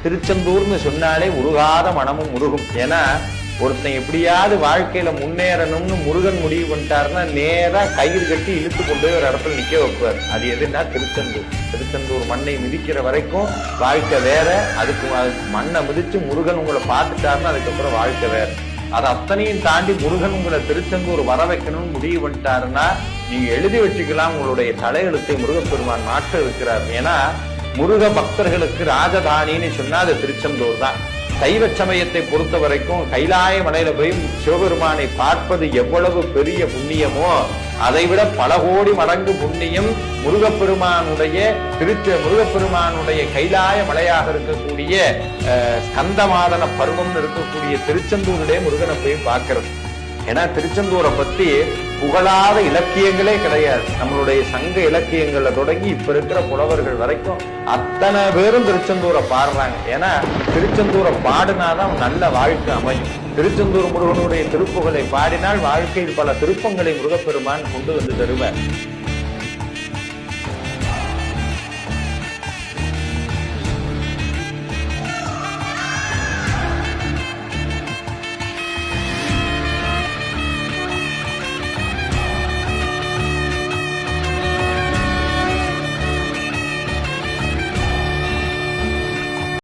திருச்செந்தூர்னு சொன்னாலே உருகாத மனமும் உருகும். ஏன்னா ஒருத்தன் எப்படியாவது வாழ்க்கையில முன்னேறணும்னு முருகன் முடிவு பண்ணிட்டாருன்னா நேரா கயிறு கட்டி இழுத்து கொண்டு போய் ஒரு இடத்துல நிக்க வைப்பார். அது எதுன்னா திருச்செந்தூர். திருச்செந்தூர் மண்ணை மிதிக்கிற வரைக்கும் வாழ்க்கை வேற. அதுக்கு மண்ணை மிதிச்சு முருகன் உங்களை பார்த்துட்டாருன்னா அதுக்கப்புறம் வாழ்க்கை வேற. அது அத்தனையும் தாண்டி முருகன் உங்களை திருச்செந்தூர் வர வைக்கணும்னு முடிவு பண்ணிட்டாருன்னா நீங்க எழுதி வச்சுக்கலாம், உங்களுடைய தலையெழுத்தை முருகப்பெருமான் மாற்ற இருக்கிறார். ஏன்னா முருக பக்தர்களுக்கு ராஜதானின்னு சொன்னா அது திருச்செந்தூர் தான். சைவ சமயத்தை பொறுத்த வரைக்கும் கைலாய மலையில போய் சிவபெருமானை பார்ப்பது எவ்வளவு பெரிய புண்ணியமோ அதை விட பல கோடி மடங்கு புண்ணியம் முருகப்பெருமானுடைய கைலாய மலையாக இருக்கக்கூடிய ஸ்கந்தமாதன பருவம்னு இருக்கக்கூடிய திருச்செந்தூருடைய முருகனை போய் பார்க்கிறது. ஏன்னா திருச்செந்தூரை பத்தி புகழாத இலக்கியங்களே கிடையாது. நம்மளுடைய சங்க இலக்கியங்கள்ல தொடங்கி இப்ப இருக்கிற புலவர்கள் வரைக்கும் அத்தனை பேரும் திருச்செந்தூரை பாடுறாங்க. ஏன்னா திருச்செந்தூரை பாடினாதான் நல்ல வாழ்க்கை அமையும். திருச்செந்தூர் முருகனுடைய திருப்புகளை பாடினால் வாழ்க்கையில் பல திருப்பங்களை முருகப்பெருமான் கொண்டு வந்து தருவார்.